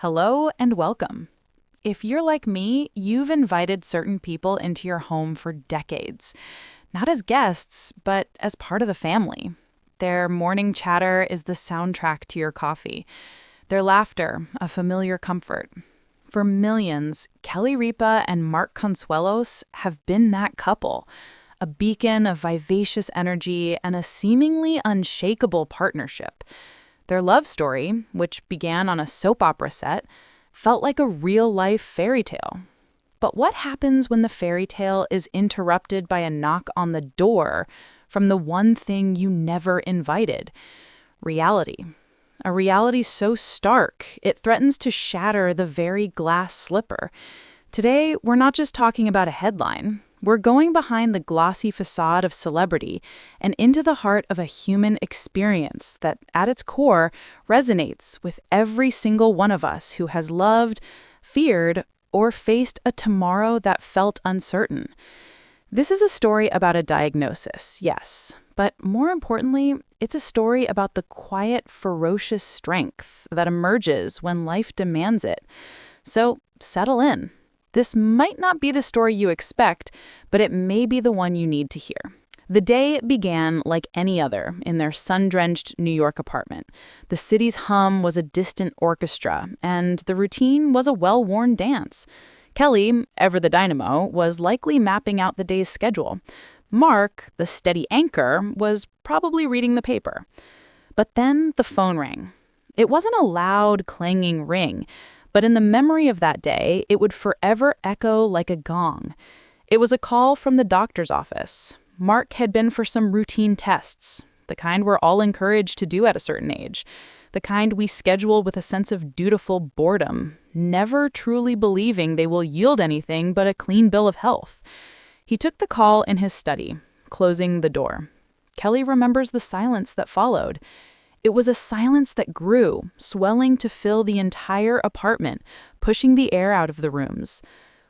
Hello and welcome. If you're like me, you've invited certain people into your home for decades, not as guests, but as part of the family. Their morning chatter is the soundtrack to your coffee. Their laughter, a familiar comfort. For millions, Kelly Ripa and Mark Consuelos have been that couple, a beacon of vivacious energy and a seemingly unshakable partnership. Their love story, which began on a soap opera set, felt like a real-life fairy tale. But what happens when the fairy tale is interrupted by a knock on the door from the one thing you never invited? Reality. A reality so stark, it threatens to shatter the very glass slipper. Today, we're not just talking about a headline. We're going behind the glossy facade of celebrity and into the heart of a human experience that, at its core, resonates with every single one of us who has loved, feared, or faced a tomorrow that felt uncertain. This is a story about a diagnosis, yes, but more importantly, it's a story about the quiet, ferocious strength that emerges when life demands it. So, settle in. This might not be the story you expect, but it may be the one you need to hear. The day began like any other in their sun-drenched New York apartment. The city's hum was a distant orchestra, and the routine was a well-worn dance. Kelly, ever the dynamo, was likely mapping out the day's schedule. Mark, the steady anchor, was probably reading the paper. But then the phone rang. It wasn't a loud, clanging ring, but in the memory of that day, it would forever echo like a gong. It was a call from the doctor's office. Mark had been for some routine tests, the kind we're all encouraged to do at a certain age, the kind we schedule with a sense of dutiful boredom, never truly believing they will yield anything but a clean bill of health. He took the call in his study, closing the door. Kelly remembers the silence that followed. It was a silence that grew, swelling to fill the entire apartment, pushing the air out of the rooms.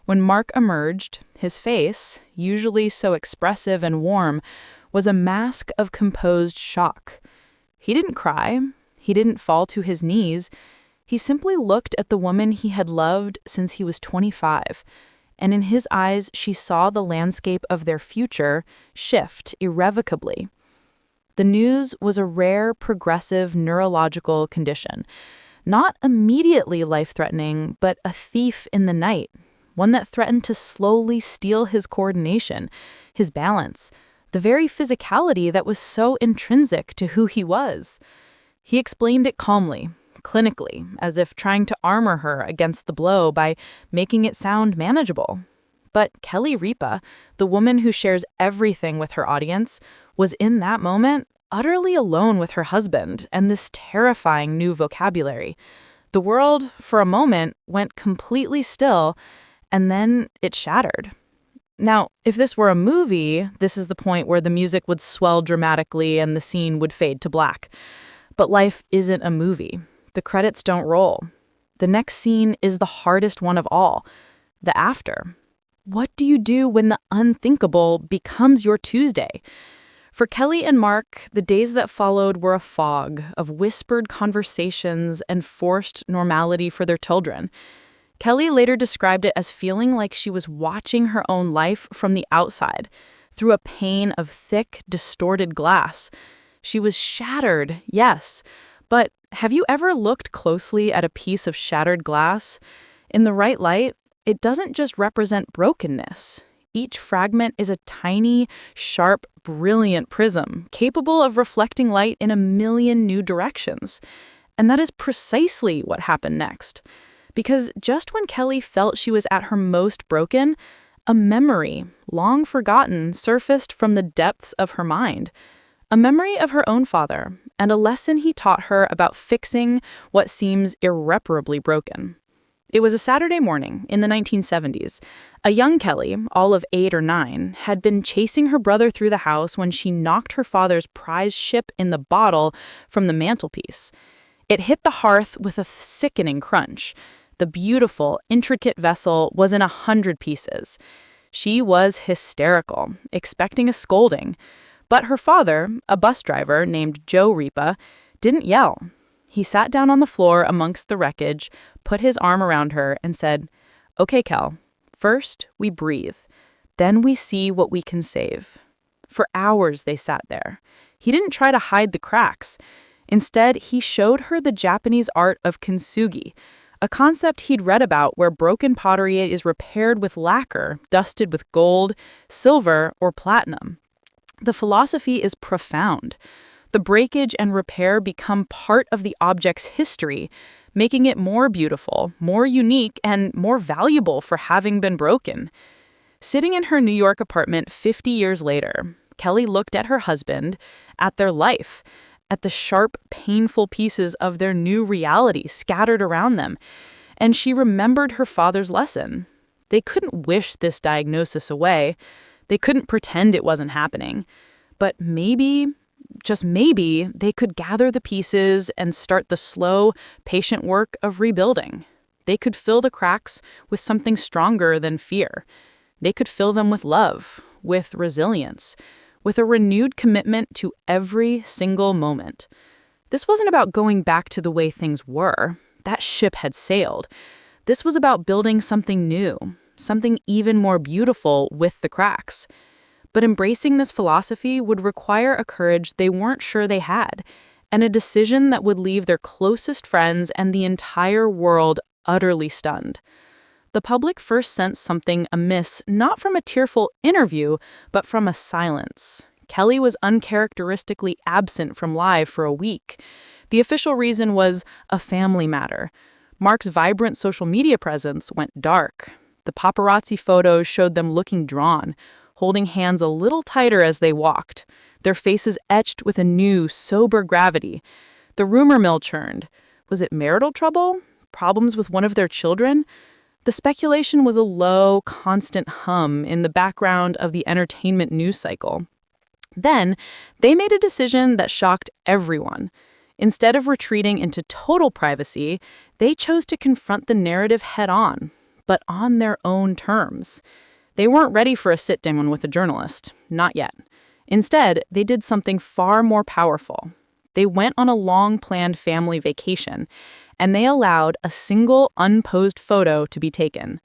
When Mark emerged, his face, usually so expressive and warm, was a mask of composed shock. He didn't cry. He didn't fall to his knees. He simply looked at the woman he had loved since he was 25, and in his eyes she saw the landscape of their future shift irrevocably. The news was a rare, progressive neurological condition. Not immediately life-threatening, but a thief in the night, one that threatened to slowly steal his coordination, his balance, the very physicality that was so intrinsic to who he was. He explained it calmly, clinically, as if trying to armor her against the blow by making it sound manageable. But Kelly Ripa, the woman who shares everything with her audience, was in that moment utterly alone with her husband and this terrifying new vocabulary. The world, for a moment, went completely still, and then it shattered. Now, if this were a movie, this is the point where the music would swell dramatically and the scene would fade to black. But life isn't a movie. The credits don't roll. The next scene is the hardest one of all, the after. What do you do when the unthinkable becomes your Tuesday? For Kelly and Mark, the days that followed were a fog of whispered conversations and forced normality for their children. Kelly later described it as feeling like she was watching her own life from the outside, through a pane of thick, distorted glass. She was shattered, yes, but have you ever looked closely at a piece of shattered glass? In the right light, it doesn't just represent brokenness. Each fragment is a tiny, sharp, brilliant prism, capable of reflecting light in a million new directions. And that is precisely what happened next. Because just when Kelly felt she was at her most broken, a memory, long forgotten, surfaced from the depths of her mind. A memory of her own father, and a lesson he taught her about fixing what seems irreparably broken. It was a Saturday morning in the 1970s. A young Kelly, all of 8 or 9, had been chasing her brother through the house when she knocked her father's prize ship in the bottle from the mantelpiece. It hit the hearth with a sickening crunch. The beautiful, intricate vessel was in 100 pieces. She was hysterical, expecting a scolding. But her father, a bus driver named Joe Ripa, didn't yell. He sat down on the floor amongst the wreckage, put his arm around her, and said, "Okay, Kel, first we breathe. Then we see what we can save." For hours they sat there. He didn't try to hide the cracks. Instead, he showed her the Japanese art of kintsugi, a concept he'd read about where broken pottery is repaired with lacquer, dusted with gold, silver, or platinum. The philosophy is profound. The breakage and repair become part of the object's history, making it more beautiful, more unique, and more valuable for having been broken. Sitting in her New York apartment 50 years later, Kelly looked at her husband, at their life, at the sharp, painful pieces of their new reality scattered around them, and she remembered her father's lesson. They couldn't wish this diagnosis away. They couldn't pretend it wasn't happening. But maybe, just maybe, they could gather the pieces and start the slow, patient work of rebuilding. They could fill the cracks with something stronger than fear. They could fill them with love, with resilience, with a renewed commitment to every single moment. This wasn't about going back to the way things were. That ship had sailed. This was about building something new, something even more beautiful with the cracks. But embracing this philosophy would require a courage they weren't sure they had, and a decision that would leave their closest friends and the entire world utterly stunned. The public first sensed something amiss, not from a tearful interview, but from a silence. Kelly was uncharacteristically absent from live for a week. The official reason was a family matter. Mark's vibrant social media presence went dark. The paparazzi photos showed them looking drawn, holding hands a little tighter as they walked, their faces etched with a new, sober gravity. The rumor mill churned. Was it marital trouble? Problems with one of their children? The speculation was a low, constant hum in the background of the entertainment news cycle. Then, they made a decision that shocked everyone. Instead of retreating into total privacy, they chose to confront the narrative head-on, but on their own terms. They weren't ready for a sit-down with a journalist, not yet. Instead, they did something far more powerful. They went on a long-planned family vacation, and they allowed a single unposed photo to be taken.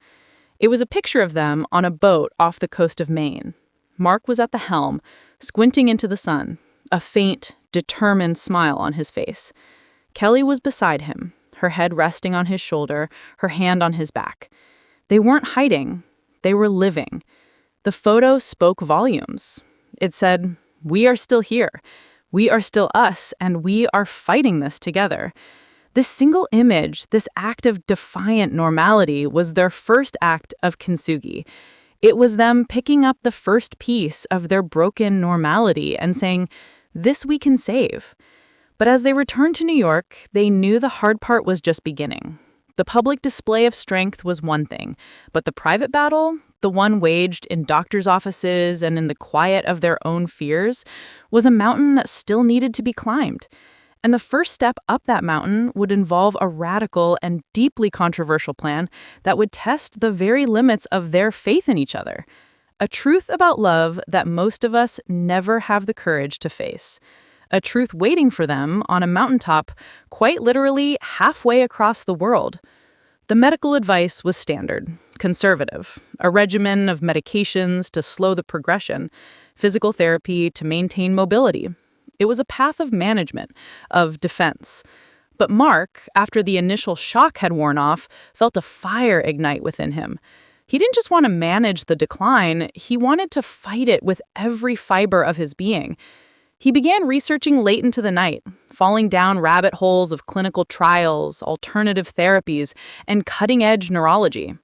It was a picture of them on a boat off the coast of Maine. Mark was at the helm, squinting into the sun, a faint, determined smile on his face. Kelly was beside him, her head resting on his shoulder, her hand on his back. They weren't hiding. They were living. The photo spoke volumes. It said, "We are still here. We are still us, and we are fighting this together." This single image, this act of defiant normality, was their first act of kintsugi. It was them picking up the first piece of their broken normality and saying, "This we can save." But as they returned to New York, they knew the hard part was just beginning. The public display of strength was one thing, but the private battle, the one waged in doctors' offices and in the quiet of their own fears, was a mountain that still needed to be climbed. And the first step up that mountain would involve a radical and deeply controversial plan that would test the very limits of their faith in each other. A truth about love that most of us never have the courage to face. A truth waiting for them on a mountaintop, quite literally halfway across the world. The medical advice was standard, conservative, a regimen of medications to slow the progression, physical therapy to maintain mobility. It was a path of management, of defense. But Mark, after the initial shock had worn off, felt a fire ignite within him. He didn't just want to manage the decline, he wanted to fight it with every fiber of his being. He began researching late into the night, falling down rabbit holes of clinical trials, alternative therapies, and cutting-edge neurology.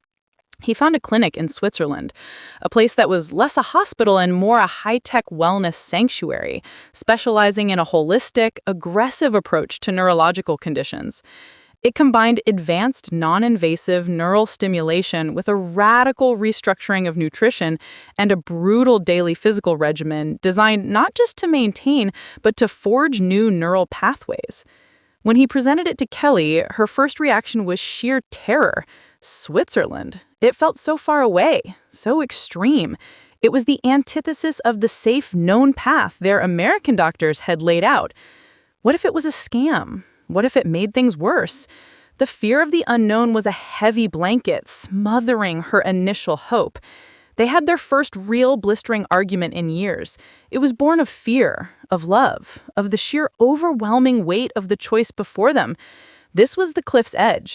He found a clinic in Switzerland, a place that was less a hospital and more a high-tech wellness sanctuary, specializing in a holistic, aggressive approach to neurological conditions. It combined advanced, non-invasive neural stimulation with a radical restructuring of nutrition and a brutal daily physical regimen designed not just to maintain, but to forge new neural pathways. When he presented it to Kelly, her first reaction was sheer terror. Switzerland. It felt so far away, so extreme. It was the antithesis of the safe, known path their American doctors had laid out. What if it was a scam? what if it made things worse? The fear of the unknown was a heavy blanket, smothering her initial hope. They had their first real blistering argument in years. It was born of fear, of love, of the sheer overwhelming weight of the choice before them. This was the cliff's edge.